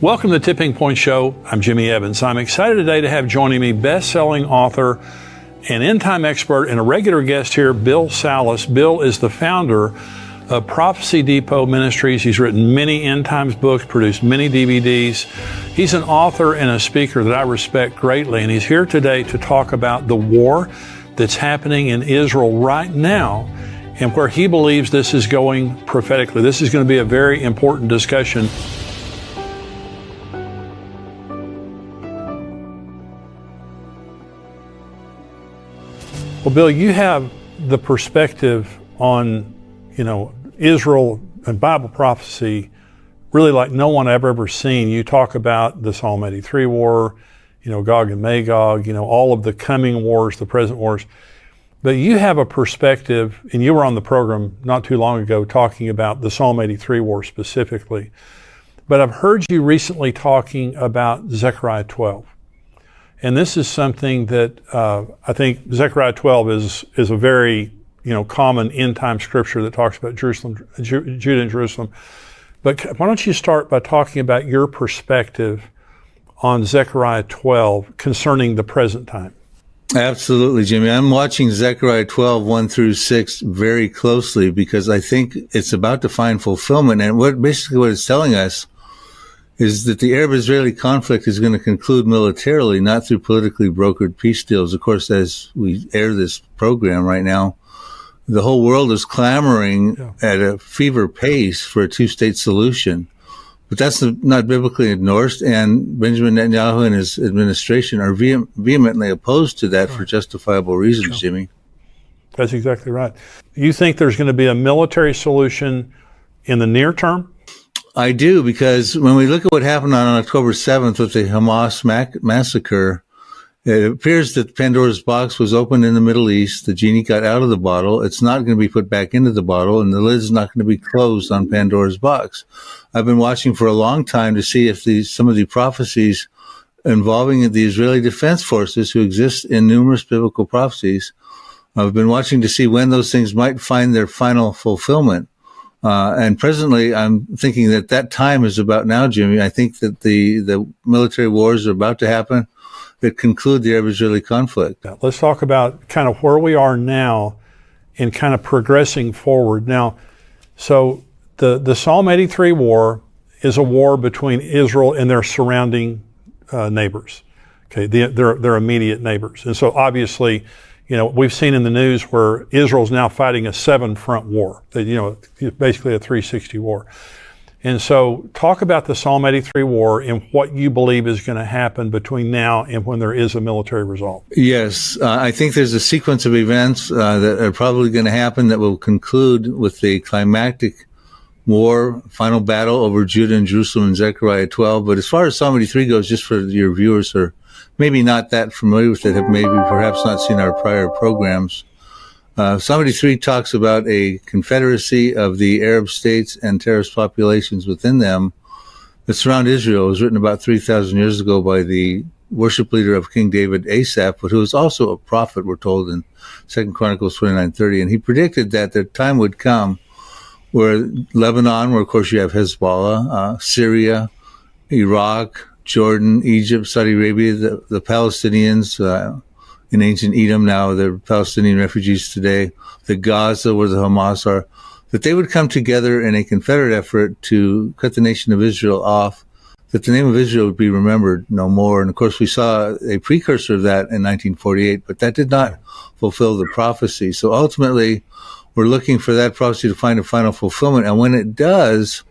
Welcome to the Tipping Point Show. I'm Jimmy Evans. I'm excited today to have joining me best-selling author and end-time expert and a regular guest here, Bill Salus. Bill is the founder of Prophecy Depot Ministries. He's written many end-times books, produced many DVDs. He's an author and a speaker that I respect greatly, and he's here today to talk about the war that's happening in Israel right now and where he believes this is going prophetically. This is going to be a very important discussion. Well, Bill, you have the perspective on, Israel and Bible prophecy really like no one I've ever seen. You talk about the Psalm 83 war, Gog and Magog, all of the coming wars, the present wars. But you have a perspective, and you were on the program not too long ago talking about the Psalm 83 war specifically. But I've heard you recently talking about Zechariah 12. And this is something that I think Zechariah 12 is a very common end-time scripture that talks about Jerusalem, Judah and Jerusalem. But why don't you start by talking about your perspective on Zechariah 12 concerning the present time? Absolutely, Jimmy. I'm watching Zechariah 12, 1 through 6 very closely because I think it's about to find fulfillment. And what it's telling us is that the Arab-Israeli conflict is going to conclude militarily, not through politically brokered peace deals. Of course, as we air this program right now, the whole world is clamoring at a fever pace for a two-state solution. But that's not biblically endorsed, and Benjamin Netanyahu and his administration are vehemently opposed to that for justifiable reasons, Jimmy. That's exactly right. You think there's going to be a military solution in the near term? I do, because when we look at what happened on October 7th with the Hamas massacre, it appears that Pandora's box was opened in the Middle East. The genie got out of the bottle. It's not going to be put back into the bottle, and the lid's not going to be closed on Pandora's box. I've been watching for a long time to see if some of the prophecies involving the Israeli Defense Forces, who exist in numerous biblical prophecies, I've been watching to see when those things might find their final fulfillment. And presently, I'm thinking that time is about now, Jimmy. I think that the military wars are about to happen that conclude the Arab-Israeli conflict. Let's talk about kind of where we are now and kind of progressing forward. Now, so the Psalm 83 war is a war between Israel and their surrounding neighbors, okay, their immediate neighbors. And so obviously, we've seen in the news where Israel's now fighting a 7-front war, basically a 360 war. And so talk about the Psalm 83 war and what you believe is going to happen between now and when there is a military result. Yes, I think there's a sequence of events that are probably going to happen that will conclude with the climactic war, final battle over Judah and Jerusalem in Zechariah 12. But as far as Psalm 83 goes, just for your viewers who are maybe not that familiar with it, have maybe perhaps not seen our prior programs, Psalm 83 talks about a confederacy of the Arab states and terrorist populations within them that surround Israel. It was written about 3,000 years ago by the worship leader of King David, Asaph, but who was also a prophet, we're told in 2 Chronicles 29:30. And he predicted that the time would come where Lebanon, where of course you have Hezbollah, Syria, Iraq, Jordan, Egypt, Saudi Arabia, the Palestinians, in ancient Edom, now they're Palestinian refugees today, the Gaza, where the Hamas are, that they would come together in a confederate effort to cut the nation of Israel off, that the name of Israel would be remembered no more. And of course, we saw a precursor of that in 1948, but that did not fulfill the prophecy. So ultimately, we're looking for that prophecy to find a final fulfillment. And when it does,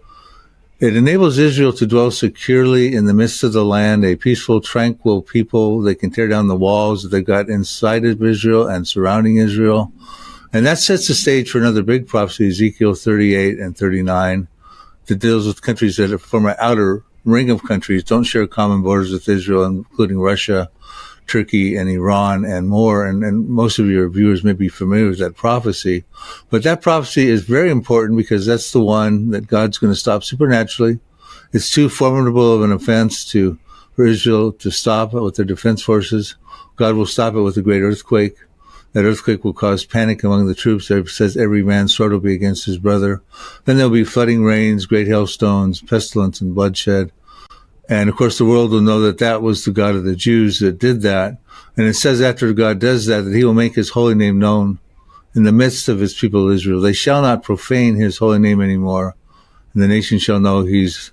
it enables Israel to dwell securely in the midst of the land, a peaceful, tranquil people. They can tear down the walls that they've got inside of Israel and surrounding Israel. And that sets the stage for another big prophecy, Ezekiel 38 and 39, that deals with countries that form an outer ring of countries, don't share common borders with Israel, including Russia, Turkey, and Iran, and more. And most of your viewers may be familiar with that prophecy. But that prophecy is very important because that's the one that God's going to stop supernaturally. It's too formidable of an offense for Israel to stop it with their defense forces. God will stop it with a great earthquake. That earthquake will cause panic among the troops. It says every man's sword will be against his brother. Then there'll be flooding rains, great hailstones, pestilence, and bloodshed. And of course, the world will know that that was the God of the Jews that did that. And it says after God does that, that he will make his holy name known in the midst of his people Israel. They shall not profane his holy name anymore, and the nation shall know he's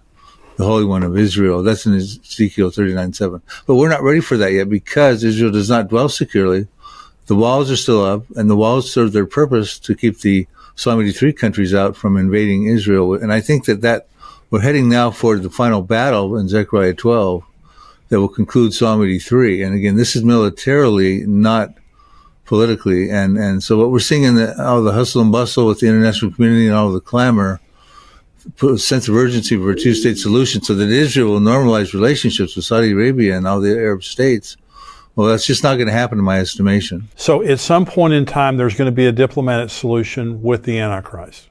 the Holy One of Israel. That's in Ezekiel 39:7. But we're not ready for that yet because Israel does not dwell securely. The walls are still up, and the walls serve their purpose to keep the Psalm 83 countries out from invading Israel. And I think that we're heading now for the final battle in Zechariah 12 that will conclude Psalm 83. And again, this is militarily, not politically. And so what we're seeing in all the hustle and bustle with the international community and all the clamor, put a sense of urgency for a two-state solution so that Israel will normalize relationships with Saudi Arabia and all the Arab states. Well, that's just not going to happen in my estimation. So at some point in time, there's going to be a diplomatic solution with the Antichrist.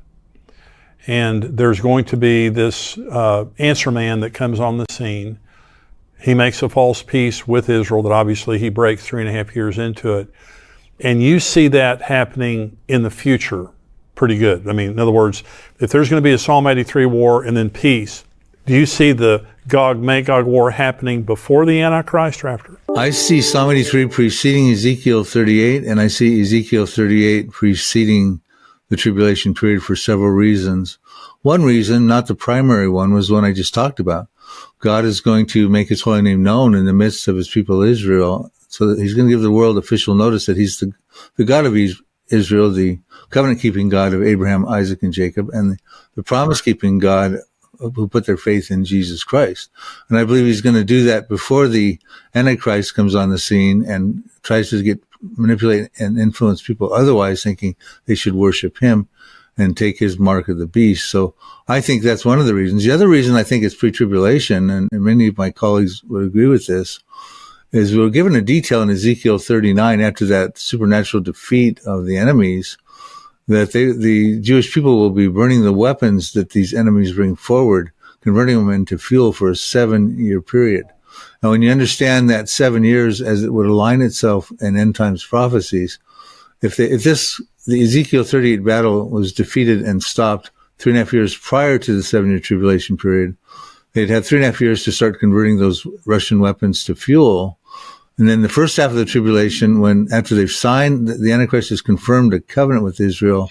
And there's going to be this answer man that comes on the scene. He makes a false peace with Israel that obviously he breaks 3.5 years into it. And you see that happening in the future pretty good. I mean, in other words, if there's going to be a Psalm 83 war and then peace, do you see the Gog-Magog war happening before the Antichrist or after? I see Psalm 83 preceding Ezekiel 38, and I see Ezekiel 38 preceding the tribulation period for several reasons. One reason, not the primary one, was one I just talked about. God is going to make his holy name known in the midst of his people Israel, so that he's going to give the world official notice that he's the God of Israel, the covenant-keeping God of Abraham, Isaac, and Jacob, and the promise-keeping God who put their faith in Jesus Christ. And I believe he's going to do that before the Antichrist comes on the scene and tries to manipulate and influence people otherwise, thinking they should worship him and take his mark of the beast. So I think that's one of the reasons. The other reason I think it's pre-tribulation, and many of my colleagues would agree with this, is we're given a detail in Ezekiel 39 after that supernatural defeat of the enemies that the Jewish people will be burning the weapons that these enemies bring forward, converting them into fuel for a 7-year period. Now, when you understand that 7 years as it would align itself in end times prophecies, if the Ezekiel 38 battle was defeated and stopped 3.5 years prior to the 7-year tribulation period, they'd have 3.5 years to start converting those Russian weapons to fuel. And then the first half of the tribulation, after they've signed, the Antichrist has confirmed a covenant with Israel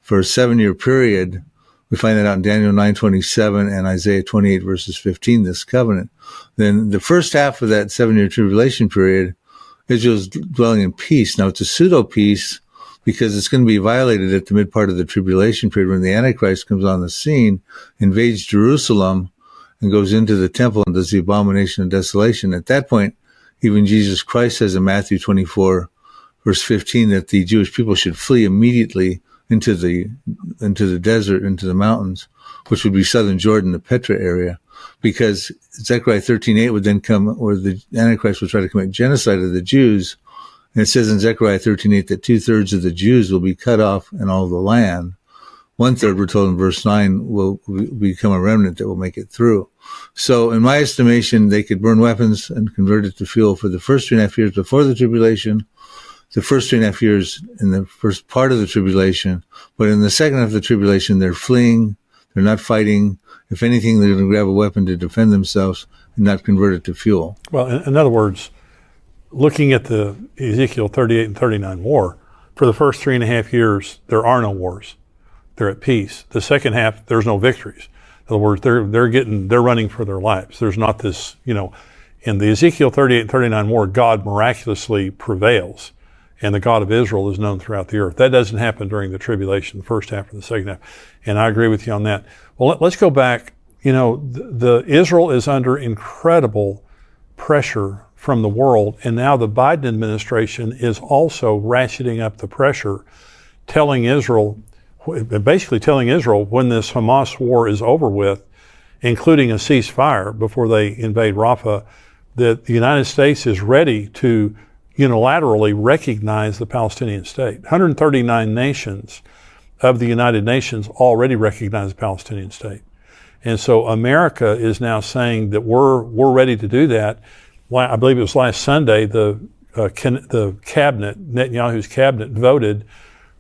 for a 7-year period. We find that out in Daniel 9:27 and Isaiah 28 verses 15, this covenant. Then the first half of that 7-year tribulation period, Israel's dwelling in peace. Now it's a pseudo-peace because it's going to be violated at the mid part of the tribulation period when the Antichrist comes on the scene, invades Jerusalem, and goes into the temple and does the abomination of desolation. At that point, even Jesus Christ says in Matthew 24, verse 15, that the Jewish people should flee immediately into the desert, into the mountains, which would be southern Jordan, the Petra area, because Zechariah 13:8 would then come, where the Antichrist would try to commit genocide of the Jews. And it says in Zechariah 13:8 that 2/3 of the Jews will be cut off in all the land. 1/3, we're told in verse 9, will become a remnant that will make it through. So in my estimation, they could burn weapons and convert it to fuel for the first 3.5 years before the tribulation, the first 3.5 years in the first part of the tribulation. But in the second half of the tribulation, they're fleeing, they're not fighting. If anything, they're going to grab a weapon to defend themselves and not convert it to fuel. Well, in other words, looking at the Ezekiel 38 and 39 war, for the first 3.5 years, there are no wars. They're at peace. The second half, there's no victories. In other words, they're running for their lives. There's not this, in the Ezekiel 38 and 39 war, God miraculously prevails, and the God of Israel is known throughout the earth. That doesn't happen during the tribulation, the first half or the second half. And I agree with you on that. Well, let's go back. The Israel is under incredible pressure from the world, and now the Biden administration is also ratcheting up the pressure, basically telling Israel when this Hamas war is over with, including a ceasefire before they invade Rafah, that the United States is ready to unilaterally recognize the Palestinian state. 139 nations of the United Nations already recognize the Palestinian state. And so America is now saying that we're ready to do that. I believe it was last Sunday, the cabinet, Netanyahu's cabinet, voted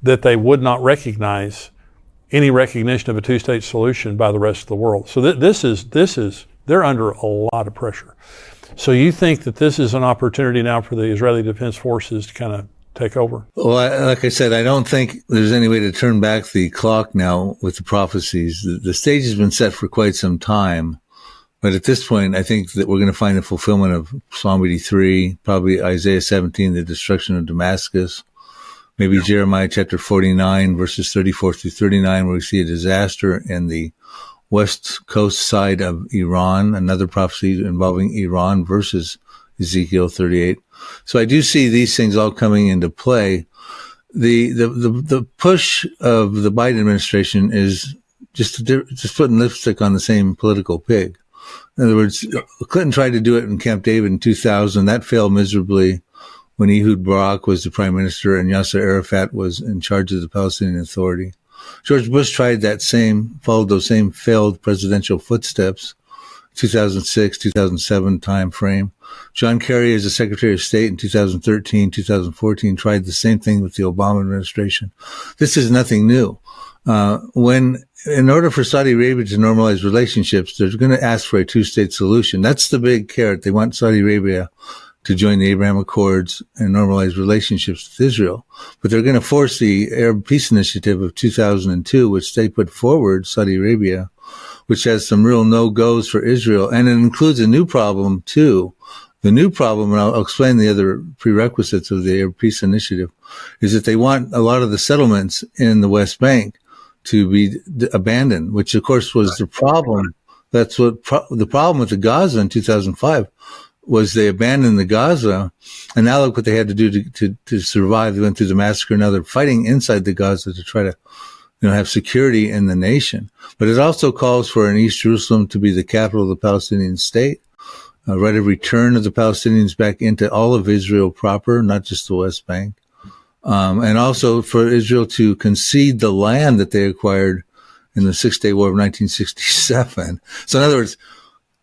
that they would not recognize any recognition of a two-state solution by the rest of the world. So this is They're under a lot of pressure. So you think that this is an opportunity now for the Israeli Defense Forces to kind of take over? Well, like I said, I don't think there's any way to turn back the clock now with the prophecies. The stage has been set for quite some time. But at this point, I think that we're going to find a fulfillment of Psalm 83, probably Isaiah 17, the destruction of Damascus, maybe Jeremiah chapter 49, verses 34 through 39, where we see a disaster in the west coast side of Iran, another prophecy involving Iran versus Ezekiel 38. So I do see these things all coming into play. The push of the Biden administration is just putting lipstick on the same political pig. In other words, Clinton tried to do it in Camp David in 2000. That failed miserably when Ehud Barak was the prime minister and Yasser Arafat was in charge of the Palestinian Authority. George Bush tried followed those same failed presidential footsteps, 2006, 2007 time frame. John Kerry, as the Secretary of State in 2013, 2014, tried the same thing with the Obama administration. This is nothing new. In order for Saudi Arabia to normalize relationships, they're going to ask for a two-state solution. That's the big carrot. They want Saudi Arabia to join the Abraham Accords and normalize relationships with Israel. But they're going to force the Arab Peace Initiative of 2002, which they put forward, Saudi Arabia, which has some real no-goes for Israel. And it includes a new problem, too. The new problem, and I'll explain the other prerequisites of the Arab Peace Initiative, is that they want a lot of the settlements in the West Bank to be abandoned, which of course was the problem. That's what the problem with the Gaza in 2005 was. They abandoned the Gaza, and now look what they had to do to survive. They went through the massacre. Now they're fighting inside the Gaza to try to, have security in the nation. But it also calls for an East Jerusalem to be the capital of the Palestinian state, right of return of the Palestinians back into all of Israel proper, not just the West Bank. And also for Israel to concede the land that they acquired in the Six-Day War of 1967. So in other words,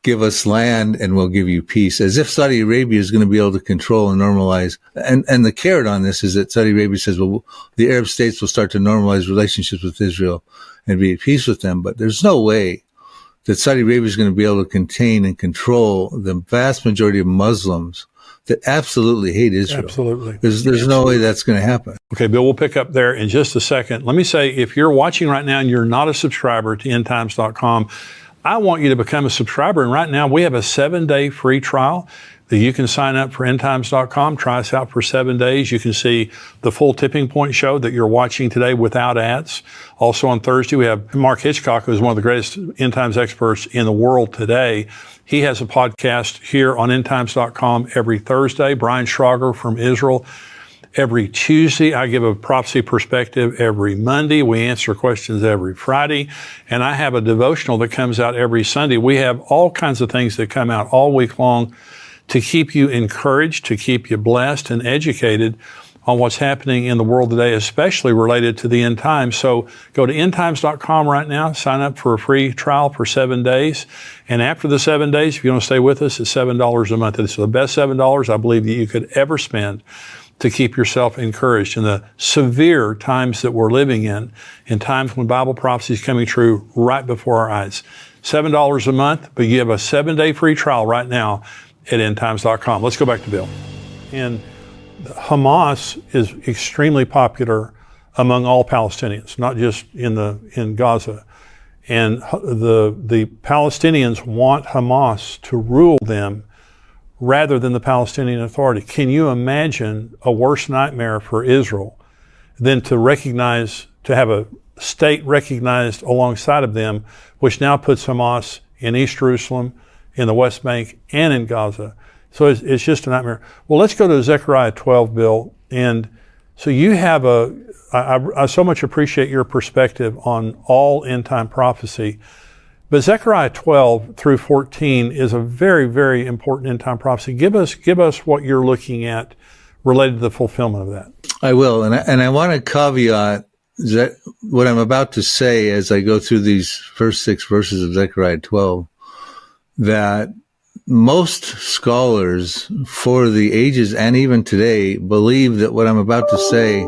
give us land and we'll give you peace, as if Saudi Arabia is going to be able to control and normalize. And the carrot on this is that Saudi Arabia says, well, the Arab states will start to normalize relationships with Israel and be at peace with them. But there's no way that Saudi Arabia is going to be able to contain and control the vast majority of Muslims that absolutely hate Israel. Absolutely. There's no way that's going to happen. Okay, Bill, we'll pick up there in just a second. Let me say, if you're watching right now and you're not a subscriber to endtimes.com, I want you to become a subscriber. And right now we have a 7-day free trial that you can sign up for endtimes.com. Try us out for 7 days. You can see the full Tipping Point show that you're watching today without ads. Also on Thursday, we have Mark Hitchcock, who's one of the greatest end times experts in the world today. He has a podcast here on endtimes.com every Thursday. Brian Schrager from Israel every Tuesday. I give a prophecy perspective every Monday. We answer questions every Friday. And I have a devotional that comes out every Sunday. We have all kinds of things that come out all week long to keep you encouraged, to keep you blessed and educated on what's happening in the world today, especially related to the end times. So go to endtimes.com right now, sign up for a free trial for 7 days. And after the 7 days, if you want to stay with us, it's $7 a month. It's the best $7 I believe that you could ever spend to keep yourself encouraged in the severe times that we're living in times when Bible prophecy is coming true right before our eyes. $7 a month, but you have a 7-day free trial right now at endtimes.com. Let's go back to Bill. And Hamas is extremely popular among all Palestinians, not just in Gaza. And the Palestinians want Hamas to rule them rather than the Palestinian Authority. Can you imagine a worse nightmare for Israel than to have a state recognized alongside of them, which now puts Hamas in East Jerusalem, in the West Bank, and in Gaza? So it's just a nightmare. Well, let's go to Zechariah 12, Bill. And so you have I so much appreciate your perspective on all end time prophecy. But Zechariah 12 through 14 is a very, very important end time prophecy. Give us what you're looking at related to the fulfillment of that. I will, and I want to caveat that what I'm about to say as I go through these first 6 verses of Zechariah 12, that most scholars for the ages and even today believe that what I'm about to say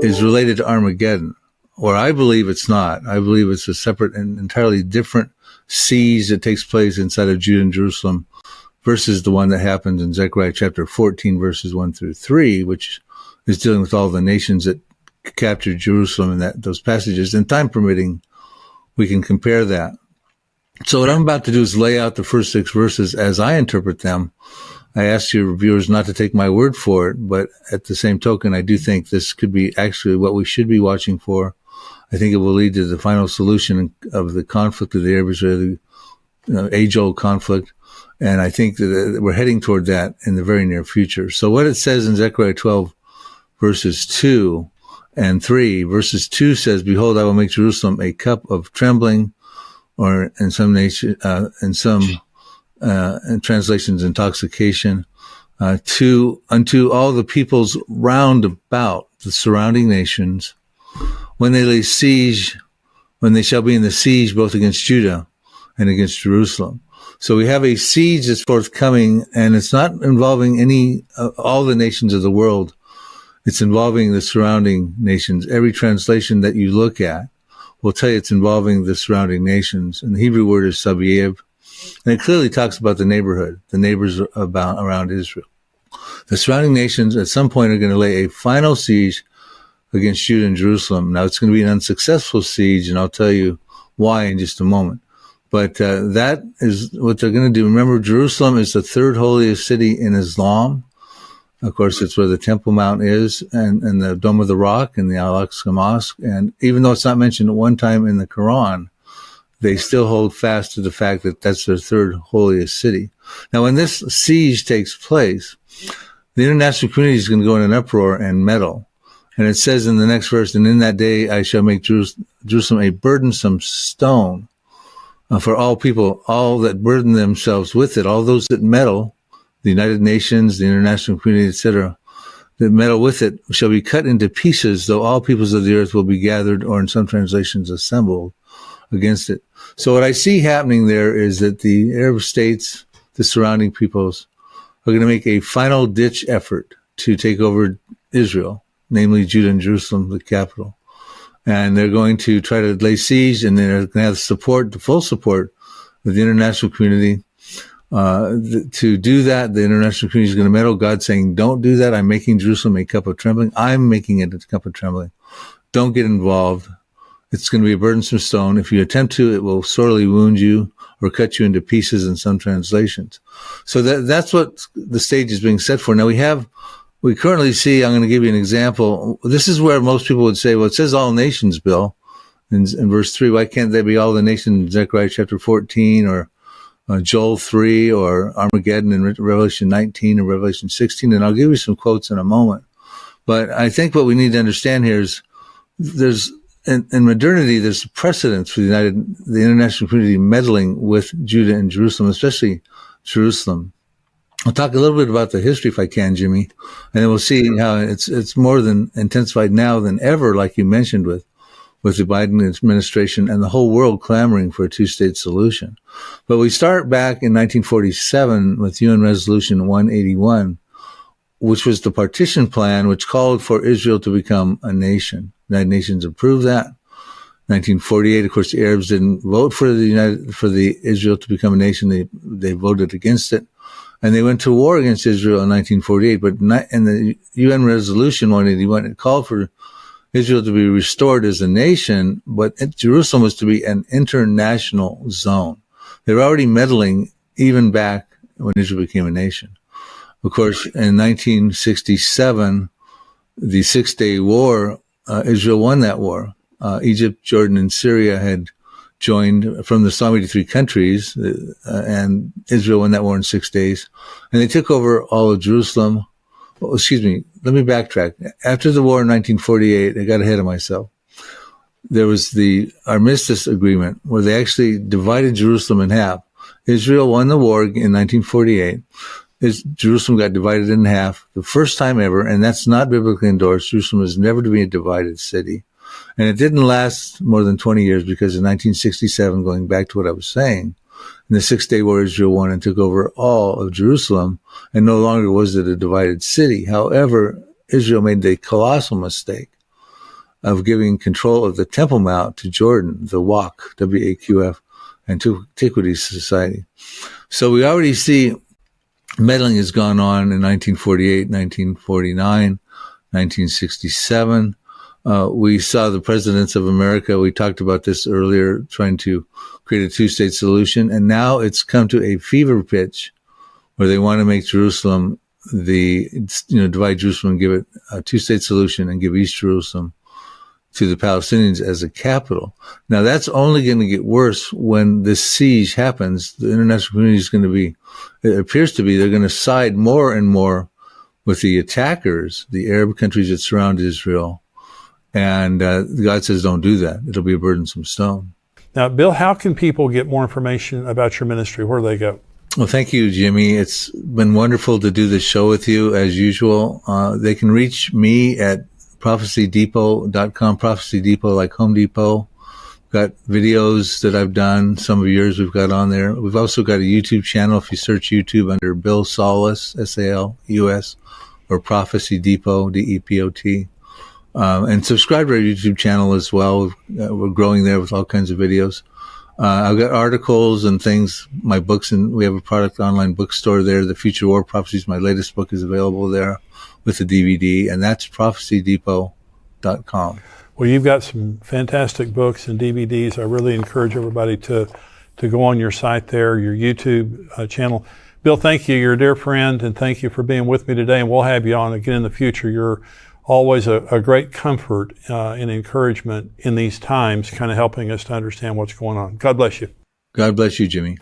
is related to Armageddon. Or I believe it's not. I believe it's a separate and entirely different siege that takes place inside of Judah and Jerusalem versus the one that happens in Zechariah chapter 14, verses 1 through 3, which is dealing with all the nations that captured Jerusalem in those passages. And time permitting, we can compare that. So what I'm about to do is lay out the first 6 verses as I interpret them. I ask your viewers not to take my word for it, but at the same token, I do think this could be actually what we should be watching for. I think it will lead to the final solution of the conflict of the Arab-Israeli age-old conflict. And I think that we're heading toward that in the very near future. So what it says in Zechariah 12, verses 2 and 3, verses 2 says, "Behold, I will make Jerusalem a cup of trembling," or in some translations, intoxication, unto all the peoples round about the surrounding nations, when they shall be in the siege both against Judah and against Jerusalem. So we have a siege that's forthcoming, and it's not involving all the nations of the world. It's involving the surrounding nations. Every translation that you look at will tell you it's involving the surrounding nations. And the Hebrew word is sabiev. And it clearly talks about the neighborhood, the neighbors around Israel. The surrounding nations at some point are going to lay a final siege against Judah and Jerusalem. Now, it's going to be an unsuccessful siege, and I'll tell you why in just a moment. But that is what they're going to do. Remember, Jerusalem is the third holiest city in Islam. Of course, it's where the Temple Mount is, and the Dome of the Rock, and the Al-Aqsa Mosque. And even though it's not mentioned at one time in the Quran, they still hold fast to the fact that that's their third holiest city. Now, when this siege takes place, the international community is going to go in an uproar and meddle. And it says in the next verse, "And in that day I shall make Jerusalem a burdensome stone for all people, all that burden themselves with it," all those that meddle, the United Nations, the international community, etc., that meddle with it, "shall be cut into pieces, though all peoples of the earth will be gathered," or in some translations, assembled against it. So what I see happening there is that the Arab states, the surrounding peoples, are going to make a final ditch effort to take over Israel, namely Judah and Jerusalem, the capital. And they're going to try to lay siege, and they're going to have support, the full support of the international community. To do that, the international community is going to meddle. God saying, "Don't do that. I'm making Jerusalem a cup of trembling. I'm making it a cup of trembling. Don't get involved. It's going to be a burdensome stone. If you attempt to, it will sorely wound you or cut you into pieces," in some translations. So that's what the stage is being set for. Now we currently see, I'm going to give you an example. This is where most people would say, well, it says all nations, Bill, in verse 3. Why can't they be all the nations in Zechariah chapter 14 or Joel 3 or Armageddon in Revelation 19 or Revelation 16? And I'll give you some quotes in a moment. But I think what we need to understand here is in modernity, there's precedence for the international community meddling with Judah and Jerusalem, especially Jerusalem. I'll talk a little bit about the history if I can, Jimmy, and then we'll see how it's more than intensified now than ever, like you mentioned with the Biden administration and the whole world clamoring for a two-state solution. But we start back in 1947 with UN Resolution 181, which was the partition plan, which called for Israel to become a nation. The United Nations approved that. 1948, of course, the Arabs didn't vote for the Israel to become a nation. They voted against it. And they went to war against Israel in 1948. But in the UN Resolution 181, it called for Israel to be restored as a nation, but Jerusalem was to be an international zone. They were already meddling even back when Israel became a nation. Of course, in 1967, the Six-Day War, Israel won that war. Egypt, Jordan, and Syria had joined from the Psalm 83 countries, and Israel won that war in 6 days. And they took over all of Jerusalem. Oh, excuse me, let me backtrack. After the war in 1948, I got ahead of myself. There was the Armistice Agreement where they actually divided Jerusalem in half. Israel won the war in 1948. Jerusalem got divided in half, the first time ever, and that's not biblically endorsed. Jerusalem was never to be a divided city. And it didn't last more than 20 years because in 1967, going back to what I was saying, in the 6-Day War, Israel won and took over all of Jerusalem, and no longer was it a divided city. However, Israel made the colossal mistake of giving control of the Temple Mount to Jordan, the Waqf, W-A-Q-F, Antiquity Society. So we already see meddling has gone on in 1948, 1949, 1967. We saw the presidents of America, we talked about this earlier, trying to create a two-state solution. And now it's come to a fever pitch where they want to make Jerusalem divide Jerusalem and give it a two-state solution and give East Jerusalem to the Palestinians as a capital. Now that's only going to get worse when this siege happens. The international community is going to be, it appears to be, they're going to side more and more with the attackers, the Arab countries that surround Israel. And God says, don't do that. It'll be a burdensome stone. Now, Bill, how can people get more information about your ministry? Where do they go? Well, thank you, Jimmy. It's been wonderful to do this show with you as usual. They can reach me at prophecydepot.com, Prophecy Depot like Home Depot. Got videos that I've done, some of yours we've got on there. We've also got a YouTube channel. If you search YouTube under Bill Salus, S-A-L-U-S, or Prophecy Depot, D-E-P-O-T. And subscribe to our YouTube channel as well. We're growing there with all kinds of videos. I've got articles and things, my books, and we have a product online bookstore there. The Future War Prophecies, my latest book, is available there with the DVD, and that's prophecydepot.com. Well, you've got some fantastic books and DVDs. I really encourage everybody to go on your site there, your YouTube channel. Bill, thank you. You're a dear friend, and thank you for being with me today, and we'll have you on again in the future. You're always a great comfort and encouragement in these times, kind of helping us to understand what's going on. God bless you. God bless you, Jimmy.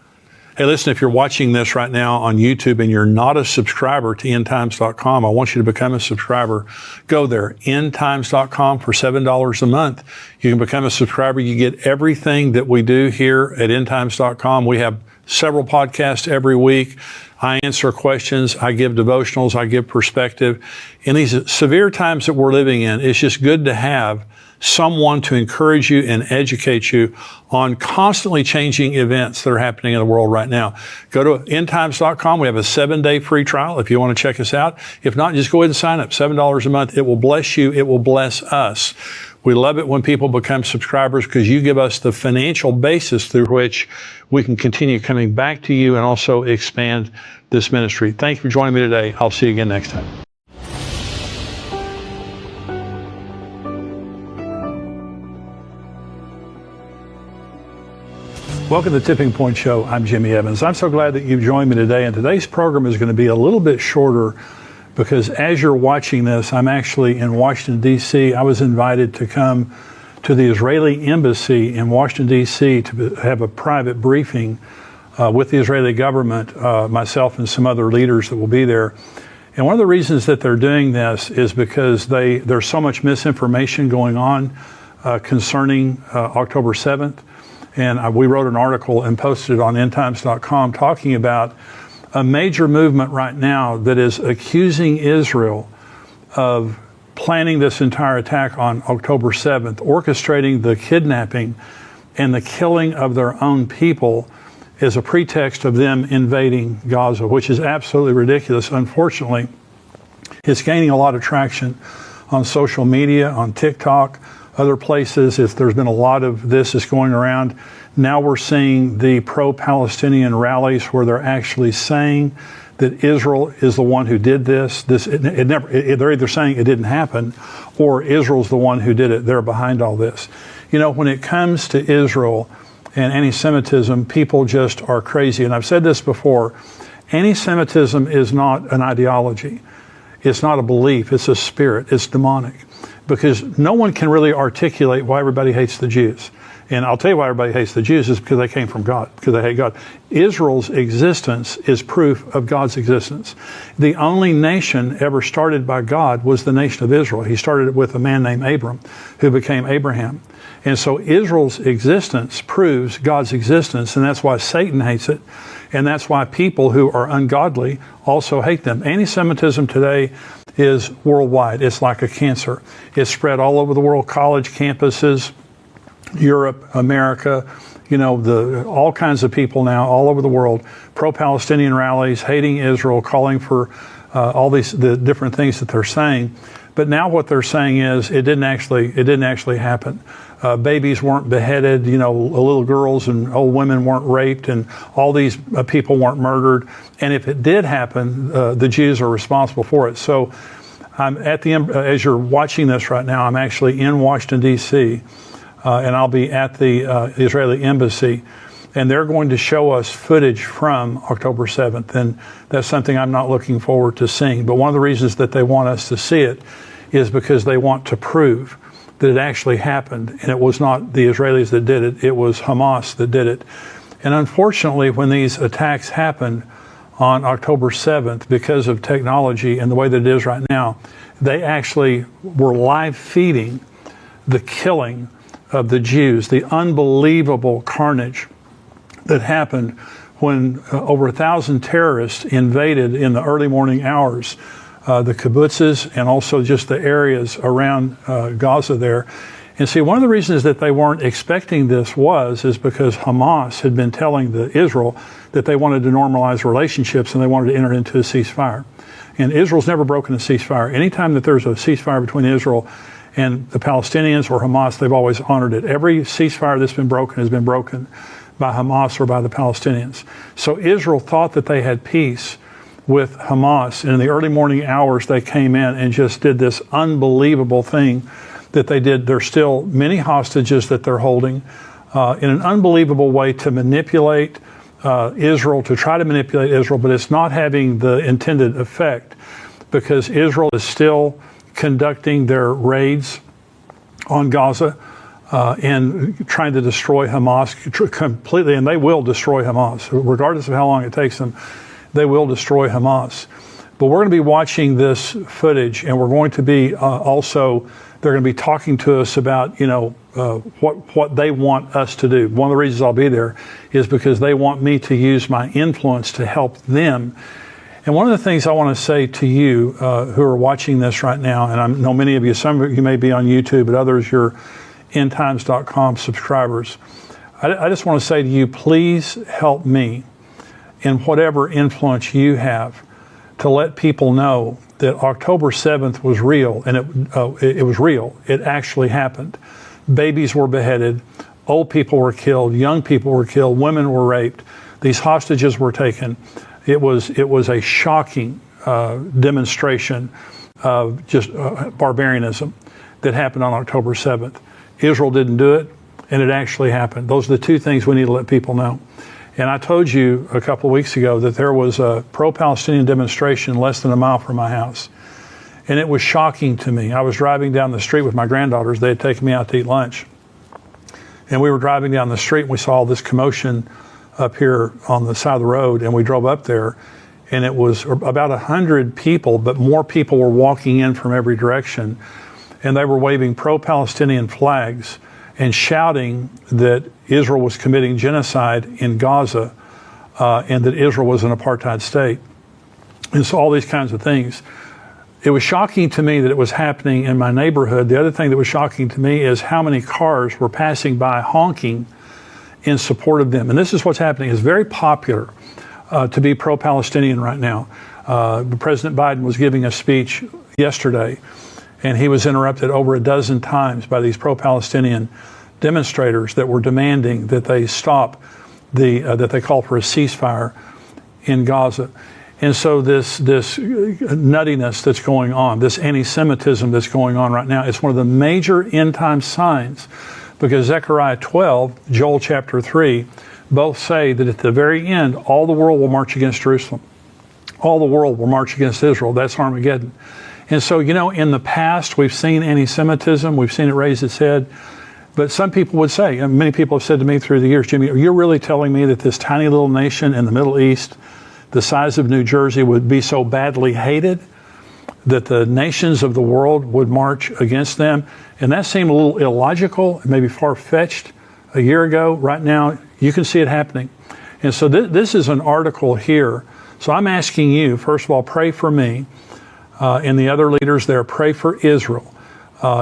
Hey, listen, if you're watching this right now on YouTube and you're not a subscriber to endtimes.com, I want you to become a subscriber. Go there, endtimes.com, for $7 a month. You can become a subscriber. You get everything that we do here at endtimes.com. We have several podcasts every week. I answer questions. I give devotionals. I give perspective. In these severe times that we're living in, it's just good to have someone to encourage you and educate you on constantly changing events that are happening in the world right now. Go to endtimes.com. We have a 7-day free trial if you want to check us out. If not, just go ahead and sign up. $7 a month. It will bless you. It will bless us. We love it when people become subscribers because you give us the financial basis through which we can continue coming back to you and also expand this ministry. Thank you for joining me today. I'll see you again next time. Welcome to the Tipping Point Show. I'm Jimmy Evans. I'm so glad that you've joined me today, and today's program is going to be a little bit shorter because as you're watching this, I'm actually in Washington, D.C. I was invited to come to the Israeli embassy in Washington, D.C. to have a private briefing with the Israeli government, myself and some other leaders that will be there. And one of the reasons that they're doing this is because there's so much misinformation going on concerning October 7th. And we wrote an article and posted it on endtimes.com talking about a major movement right now that is accusing Israel of planning this entire attack on October 7th, orchestrating the kidnapping and the killing of their own people as a pretext of them invading Gaza, which is absolutely ridiculous. Unfortunately, it's gaining a lot of traction on social media, on TikTok, other places. There's been a lot of this is going around. Now we're seeing the pro-Palestinian rallies where they're actually saying that Israel is the one who did this. They're either saying it didn't happen or Israel's the one who did it. They're behind all this. You know, when it comes to Israel and anti-Semitism, people just are crazy. And I've said this before, anti-Semitism is not an ideology. It's not a belief. It's a spirit. It's demonic. Because no one can really articulate why everybody hates the Jews. And I'll tell you why everybody hates the Jews is because they came from God, because they hate God. Israel's existence is proof of God's existence. The only nation ever started by God was the nation of Israel. He started it with a man named Abram, who became Abraham. And so Israel's existence proves God's existence, and that's why Satan hates it. And that's why people who are ungodly also hate them. Anti-Semitism today is worldwide. It's like a cancer. It's spread all over the world, college campuses, Europe, America, you know, all kinds of people now all over the world, pro-Palestinian rallies, hating Israel, calling for all the different things that they're saying. But now what they're saying is it didn't actually happen. Babies weren't beheaded, little girls and old women weren't raped, and all these people weren't murdered. And if it did happen, the Jews are responsible for it. So I'm as you're watching this right now, I'm actually in Washington, D.C., and I'll be at the Israeli embassy. And they're going to show us footage from October 7th. And that's something I'm not looking forward to seeing. But one of the reasons that they want us to see it is because they want to prove that it actually happened. And it was not the Israelis that did it. It was Hamas that did it. And unfortunately, when these attacks happened on October 7th, because of technology and the way that it is right now, they actually were live feeding the killing of the Jews, the unbelievable carnage that happened when over 1,000 terrorists invaded in the early morning hours the kibbutzes and also just the areas around Gaza there. And see, one of the reasons that they weren't expecting this is because Hamas had been telling Israel that they wanted to normalize relationships and they wanted to enter into a ceasefire. And Israel's never broken a ceasefire. Anytime that there's a ceasefire between Israel and the Palestinians or Hamas, they've always honored it. Every ceasefire that's been broken has been broken by Hamas or by the Palestinians. So Israel thought that they had peace with Hamas. And in the early morning hours, they came in and just did this unbelievable thing that they did. There's still many hostages that they're holding in an unbelievable way to manipulate Israel, to try to manipulate Israel, but it's not having the intended effect because Israel is still conducting their raids on Gaza. And trying to destroy Hamas completely, and they will destroy Hamas, regardless of how long it takes them. They will destroy Hamas. But we're going to be watching this footage, and we're going to be they're going to be talking to us about, what they want us to do. One of the reasons I'll be there is because they want me to use my influence to help them. And one of the things I want to say to you who are watching this right now, and I know many of you, some of you may be on YouTube, but others you're endtimes.com subscribers. I just want to say to you, please help me in whatever influence you have to let people know that October 7th was real, and it was real. It actually happened. Babies were beheaded, old people were killed, young people were killed, women were raped. These hostages were taken. It was a shocking demonstration of just barbarianism that happened on October 7th. Israel didn't do it, and it actually happened. Those are the two things we need to let people know. And I told you a couple of weeks ago that there was a pro-Palestinian demonstration less than a mile from my house. And it was shocking to me. I was driving down the street with my granddaughters. They had taken me out to eat lunch. And we were driving down the street, and we saw this commotion up here on the side of the road, and we drove up there. And it was about 100 people, but more people were walking in from every direction. And they were waving pro-Palestinian flags and shouting that Israel was committing genocide in Gaza and that Israel was an apartheid state. And so all these kinds of things. It was shocking to me that it was happening in my neighborhood. The other thing that was shocking to me is how many cars were passing by honking in support of them. And this is what's happening. It's very popular to be pro-Palestinian right now. President Biden was giving a speech yesterday, and he was interrupted over a dozen times by these pro-Palestinian demonstrators that were demanding that they stop that they call for a ceasefire in Gaza. And so this nuttiness that's going on, this anti-Semitism that's going on right now, it's one of the major end-time signs, because Zechariah 12, Joel chapter 3, both say that at the very end, all the world will march against Jerusalem. All the world will march against Israel. That's Armageddon. And so, in the past, we've seen anti-Semitism. We've seen it raise its head. But some people would say, and many people have said to me through the years, Jimmy, are you really telling me that this tiny little nation in the Middle East, the size of New Jersey, would be so badly hated that the nations of the world would march against them? And that seemed a little illogical, maybe far-fetched a year ago. Right now, you can see it happening. And so this is an article here. So I'm asking you, first of all, pray for me. And the other leaders there, pray for Israel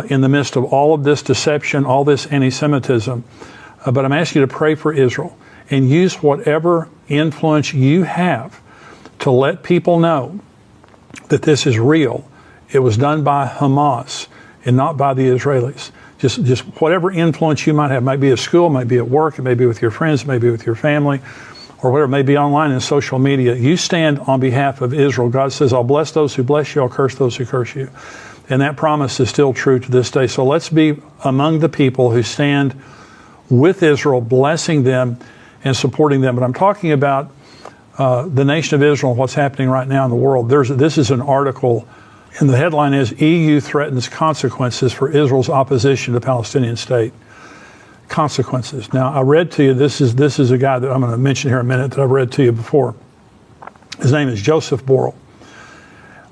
in the midst of all of this deception, all this anti-Semitism. But I'm asking you to pray for Israel and use whatever influence you have to let people know that this is real It was done by Hamas and not by the Israelis. Just whatever influence you might have, might be at school, might be at work, it may be with your friends, it may be with your family, or whatever, it may be online in social media. You stand on behalf of Israel. God says, I'll bless those who bless you, I'll curse those who curse you. And that promise is still true to this day. So let's be among the people who stand with Israel, blessing them and supporting them. But I'm talking about the nation of Israel and what's happening right now in the world. This is an article, and the headline is, EU threatens consequences for Israel's opposition to the Palestinian state. Consequences. Now, I read to you, this is a guy that I'm going to mention here in a minute that I've read to you before. His name is Joseph Borrell.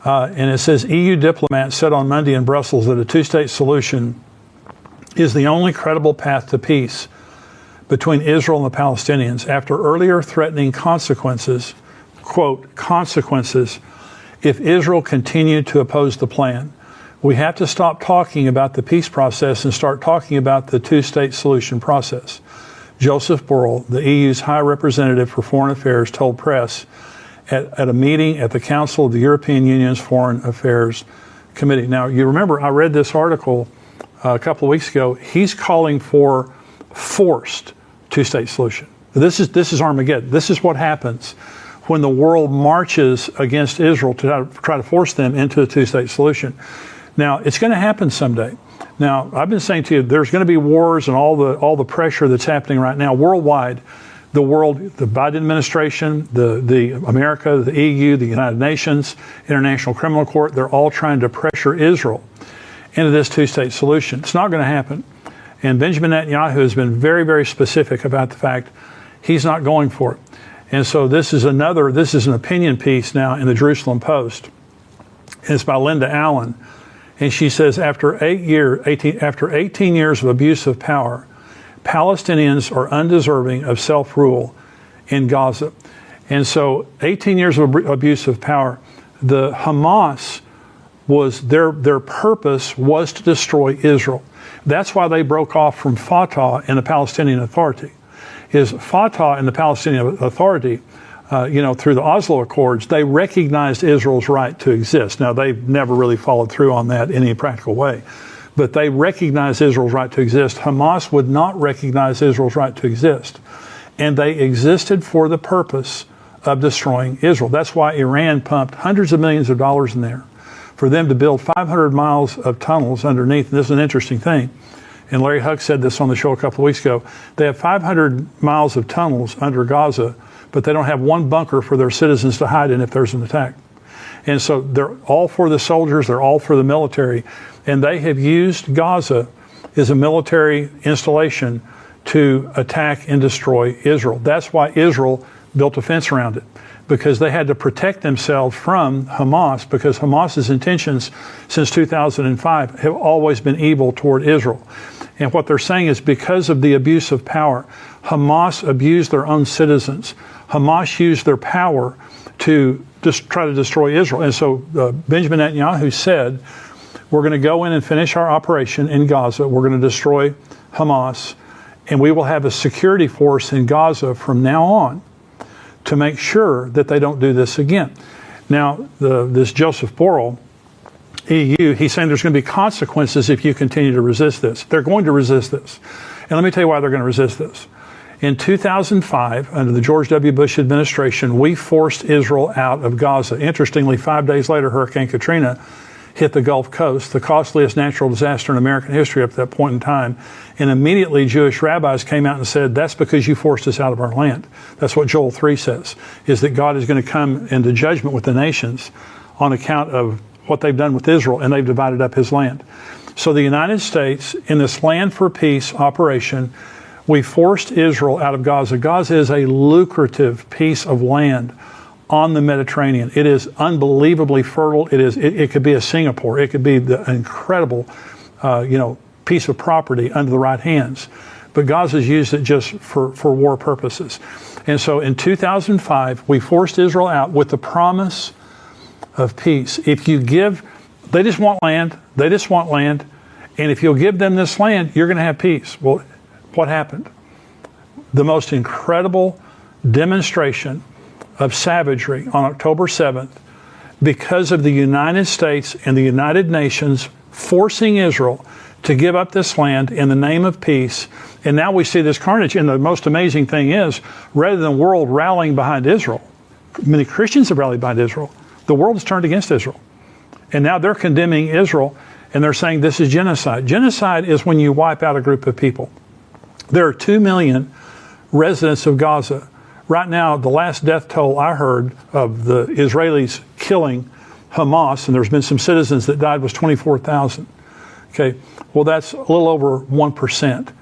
And it says, EU diplomats said on Monday in Brussels that a two-state solution is the only credible path to peace between Israel and the Palestinians after earlier threatening consequences, quote, consequences, if Israel continued to oppose the plan. We have to stop talking about the peace process and start talking about the two-state solution process. Joseph Borrell, the EU's High Representative for Foreign Affairs, told press at a meeting at the Council of the European Union's Foreign Affairs Committee. Now, you remember I read this article a couple of weeks ago. He's calling for forced two-state solution. This is Armageddon. This is what happens when the world marches against Israel to try to force them into a two-state solution. Now, it's going to happen someday. Now, I've been saying to you, there's going to be wars and all the pressure that's happening right now worldwide. The world, the Biden administration, the America, the EU, the United Nations, International Criminal Court, they're all trying to pressure Israel into this two-state solution. It's not going to happen. And Benjamin Netanyahu has been very, very specific about the fact he's not going for it. And so this is an opinion piece now in the Jerusalem Post. And it's by Linda Allen. And she says, after 18 years of abuse of power, Palestinians are undeserving of self-rule in Gaza. And so 18 years of abuse of power, the Hamas was, their purpose was to destroy Israel. That's why they broke off from Fatah and the Palestinian Authority. Fatah and the Palestinian Authority, through the Oslo Accords, they recognized Israel's right to exist. Now, they've never really followed through on that in any practical way, but they recognized Israel's right to exist. Hamas would not recognize Israel's right to exist, and they existed for the purpose of destroying Israel. That's why Iran pumped hundreds of millions of dollars in there for them to build 500 miles of tunnels underneath. And this is an interesting thing. And Larry Huck said this on the show a couple of weeks ago. They have 500 miles of tunnels under Gaza, but they don't have one bunker for their citizens to hide in if there's an attack. And so they're all for the soldiers, they're all for the military, and they have used Gaza as a military installation to attack and destroy Israel. That's why Israel built a fence around it, because they had to protect themselves from Hamas, because Hamas's intentions since 2005 have always been evil toward Israel. And what they're saying is, because of the abuse of power, Hamas abused their own citizens. Hamas used their power to just try to destroy Israel. And so Benjamin Netanyahu said, we're going to go in and finish our operation in Gaza. We're going to destroy Hamas, and we will have a security force in Gaza from now on to make sure that they don't do this again. Now, this Joseph Borrell, EU, he's saying there's going to be consequences if you continue to resist this. They're going to resist this. And let me tell you why they're going to resist this. In 2005, under the George W. Bush administration, we forced Israel out of Gaza. Interestingly, 5 days later, Hurricane Katrina hit the Gulf Coast, the costliest natural disaster in American history up to that point in time. And immediately Jewish rabbis came out and said, that's because you forced us out of our land. That's what Joel 3 says, is that God is going to come into judgment with the nations on account of what they've done with Israel, and they've divided up his land. So the United States, in this Land for Peace operation, we forced Israel out of Gaza. Gaza is a lucrative piece of land on the Mediterranean. It is unbelievably fertile. It could be a Singapore. It could be the incredible, piece of property under the right hands. But Gaza's used it just for war purposes. And so in 2005, we forced Israel out with the promise of peace. If you give, they just want land. They just want land. And if you'll give them this land, you're going to have peace. Well, what happened? The most incredible demonstration of savagery on October 7th, because of the United States and the United Nations forcing Israel to give up this land in the name of peace. And now we see this carnage. And the most amazing thing is, rather than the world rallying behind Israel, many Christians have rallied behind Israel. The world has turned against Israel. And now they're condemning Israel, and they're saying this is genocide. Genocide is when you wipe out a group of people. There are 2 million residents of Gaza. Right now, the last death toll I heard of the Israelis killing Hamas, and there's been some citizens that died, was 24,000. Okay, well, that's a little over 1%.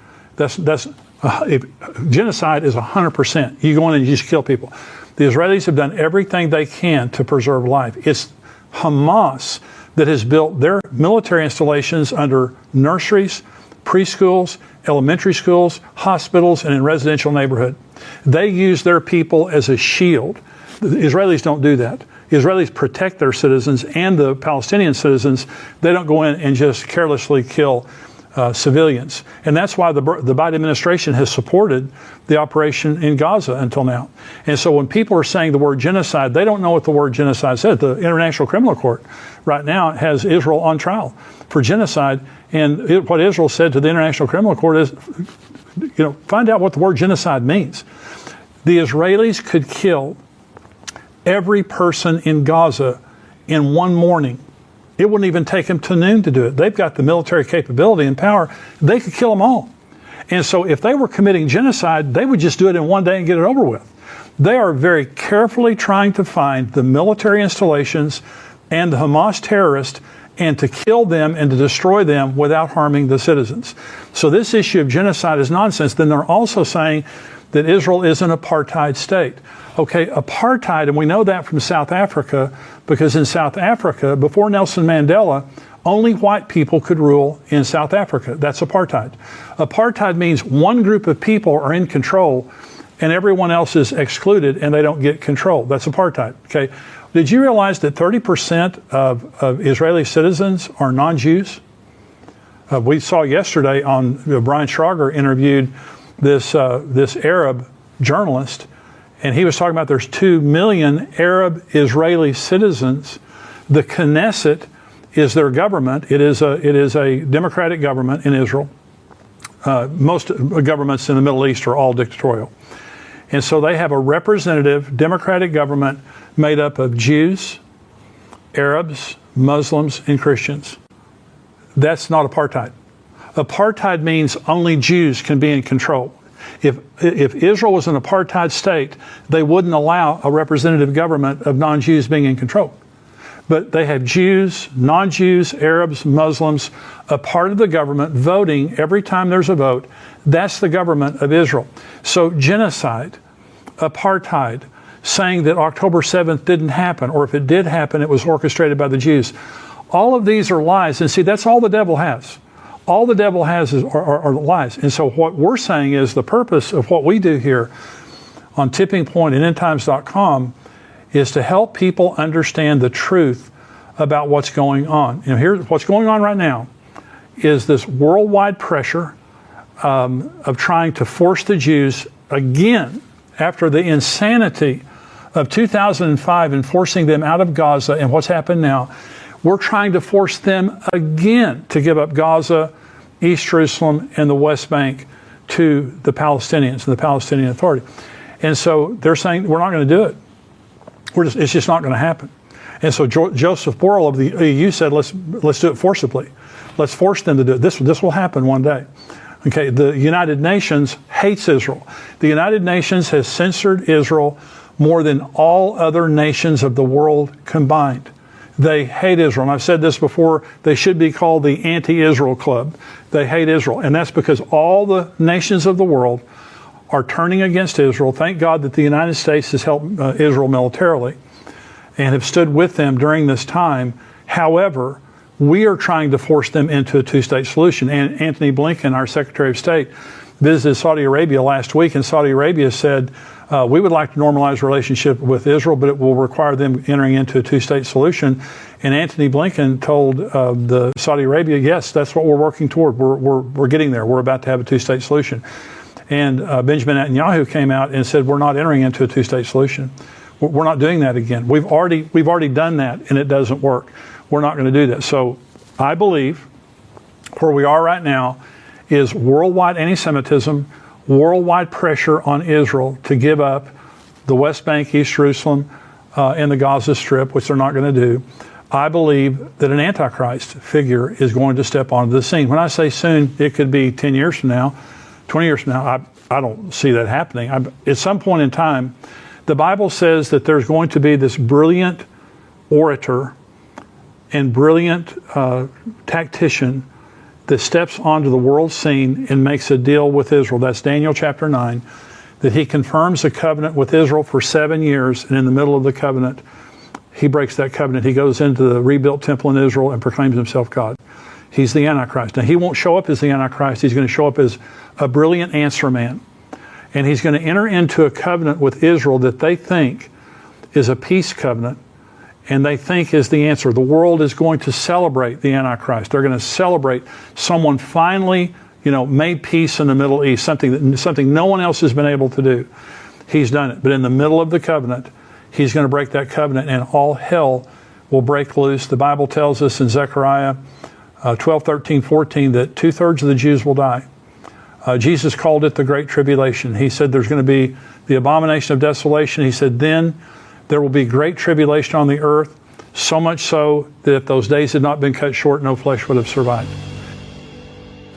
Genocide is 100%. You go in and you just kill people. The Israelis have done everything they can to preserve life. It's Hamas that has built their military installations under nurseries, preschools, elementary schools, hospitals, and in residential neighborhood. They use their people as a shield. The Israelis don't do that. The Israelis protect their citizens and the Palestinian citizens. They don't go in and just carelessly kill civilians. And that's why the Biden administration has supported the operation in Gaza until now. And so when people are saying the word genocide, they don't know what the word genocide says. The International Criminal Court right now has Israel on trial for genocide. And what Israel said to the International Criminal Court is, find out what the word genocide means. The Israelis could kill every person in Gaza in one morning. It wouldn't even take them to noon to do it. They've got the military capability and power. They could kill them all. And so if they were committing genocide, they would just do it in one day and get it over with. They are very carefully trying to find the military installations and the Hamas terrorists and to kill them and to destroy them without harming the citizens. So this issue of genocide is nonsense. Then they're also saying that Israel is an apartheid state. Okay, apartheid, and we know that from South Africa, because in South Africa, before Nelson Mandela, only white people could rule in South Africa. That's apartheid. Apartheid means one group of people are in control and everyone else is excluded and they don't get control. That's apartheid. Okay. Did you realize that 30% of Israeli citizens are non-Jews? We saw yesterday on Brian Schrager interviewed this Arab journalist, and he was talking about there's 2 million Arab Israeli citizens. The Knesset is their government. It is a democratic government in Israel. Most governments in the Middle East are all dictatorial. And so they have a representative democratic government made up of Jews, Arabs, Muslims, and Christians. That's not apartheid. Apartheid means only Jews can be in control. If Israel was an apartheid state, they wouldn't allow a representative government of non-Jews being in control. But they have Jews, non-Jews, Arabs, Muslims, a part of the government voting every time there's a vote. That's the government of Israel. So genocide, apartheid, saying that October 7th didn't happen, or if it did happen, it was orchestrated by the Jews. All of these are lies. And see, that's all the devil has. All the devil has are lies. And so what we're saying is the purpose of what we do here on Tipping Point and endtimes.com is to help people understand the truth about what's going on. And here's what's going on right now is this worldwide pressure of trying to force the Jews again after the insanity of 2005 and forcing them out of Gaza and what's happened now. We're trying to force them again to give up Gaza, East Jerusalem, and the West Bank to the Palestinians and the Palestinian Authority. And so they're saying we're not going to do it. It's just not going to happen. And so Joseph Borrell of the EU said, let's do it forcibly. Let's force them to do it. This will happen one day. Okay, the United Nations hates Israel. The United Nations has censored Israel more than all other nations of the world combined. They hate Israel. And I've said this before, they should be called the anti-Israel club. They hate Israel. And that's because all the nations of the world are turning against Israel. Thank God that the United States has helped Israel militarily and have stood with them during this time. However, we are trying to force them into a two-state solution. And Anthony Blinken, our Secretary of State, visited Saudi Arabia last week, and Saudi Arabia said, we would like to normalize relationship with Israel, but it will require them entering into a two-state solution. And Anthony Blinken told the Saudi Arabia, yes, that's what we're working toward. We're getting there. We're about to have a two-state solution. And Benjamin Netanyahu came out and said, we're not entering into a two-state solution. We're not doing that again. We've already done that, and it doesn't work. We're not going to do that. So I believe where we are right now is worldwide anti-Semitism, worldwide pressure on Israel to give up the West Bank, East Jerusalem, and the Gaza Strip, which they're not going to do. I believe that an Antichrist figure is going to step onto the scene. When I say soon, it could be 10 years from now, 20 years from now. I don't see that happening. At some point in time, the Bible says that there's going to be this brilliant orator and brilliant tactician that steps onto the world scene and makes a deal with Israel. That's Daniel chapter 9, that he confirms a covenant with Israel for 7 years, and in the middle of the covenant, he breaks that covenant. He goes into the rebuilt temple in Israel and proclaims himself God. He's the Antichrist. Now, he won't show up as the Antichrist. He's going to show up as a brilliant answer man. And he's going to enter into a covenant with Israel that they think is a peace covenant, and they think is the answer. The world is going to celebrate the Antichrist. They're going to celebrate someone finally, made peace in the Middle East, something no one else has been able to do. He's done it. But in the middle of the covenant, he's going to break that covenant, and all hell will break loose. The Bible tells us in Zechariah 12, 13, 14 that 2/3 of the Jews will die. Jesus called it the Great Tribulation. He said there's going to be the abomination of desolation. He said then there will be great tribulation on the earth, so much so that if those days had not been cut short, no flesh would have survived.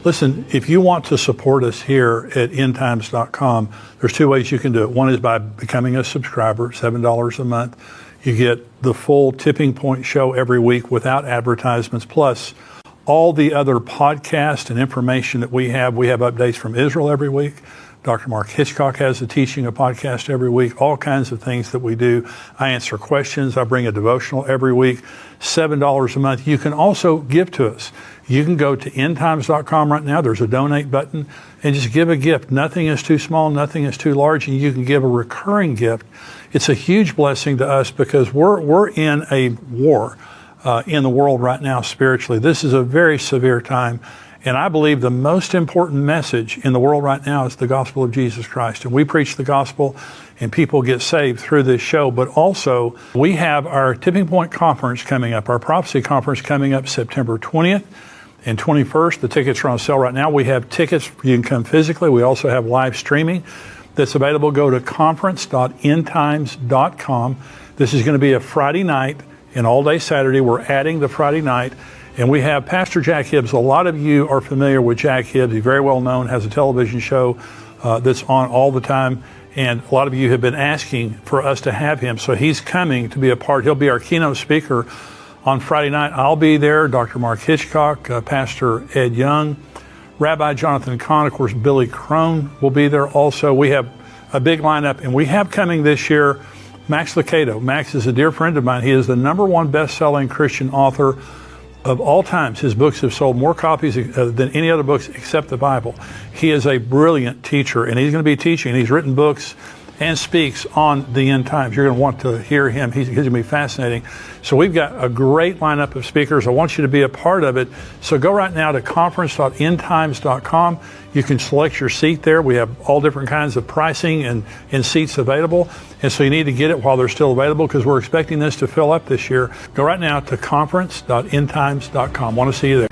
Listen, if you want to support us here at endtimes.com, there's two ways you can do it. One is by becoming a subscriber, $7 a month. You get the full Tipping Point show every week without advertisements, plus all the other podcasts and information that we have. We have updates from Israel every week. Dr. Mark Hitchcock has a teaching, a podcast every week, all kinds of things that we do. I answer questions. I bring a devotional every week, $7 a month. You can also give to us. You can go to endtimes.com right now. There's a donate button, and just give a gift. Nothing is too small, nothing is too large, and you can give a recurring gift. It's a huge blessing to us because we're in a war in the world right now spiritually. This is a very severe time. And I believe the most important message in the world right now is the gospel of Jesus Christ. And we preach the gospel and people get saved through this show. But also, we have our Tipping Point Conference coming up, our Prophecy Conference coming up September 20th and 21st. The tickets are on sale right now. We have tickets. You can come physically. We also have live streaming that's available. Go to conference.endtimes.com. This is going to be a Friday night and all day Saturday. We're adding the Friday night. And we have Pastor Jack Hibbs. A lot of you are familiar with Jack Hibbs. He's very well known, has a television show that's on all the time. And a lot of you have been asking for us to have him. So he's coming to be a part. He'll be our keynote speaker on Friday night. I'll be there. Dr. Mark Hitchcock, Pastor Ed Young, Rabbi Jonathan Kahn, of course, Billy Crone will be there also. We have a big lineup. And we have coming this year Max Lucado. Max is a dear friend of mine. He is the #1 best-selling Christian author of all times. His books have sold more copies than any other books except the Bible. He is a brilliant teacher, and he's going to be teaching. He's written books and speaks on the end times. You're going to want to hear him. He's going to be fascinating. So we've got a great lineup of speakers. I want you to be a part of it. So go right now to conference.endtimes.com. You can select your seat there. We have all different kinds of pricing and seats available. And so you need to get it while they're still available because we're expecting this to fill up this year. Go right now to conference.endtimes.com. Want to see you there.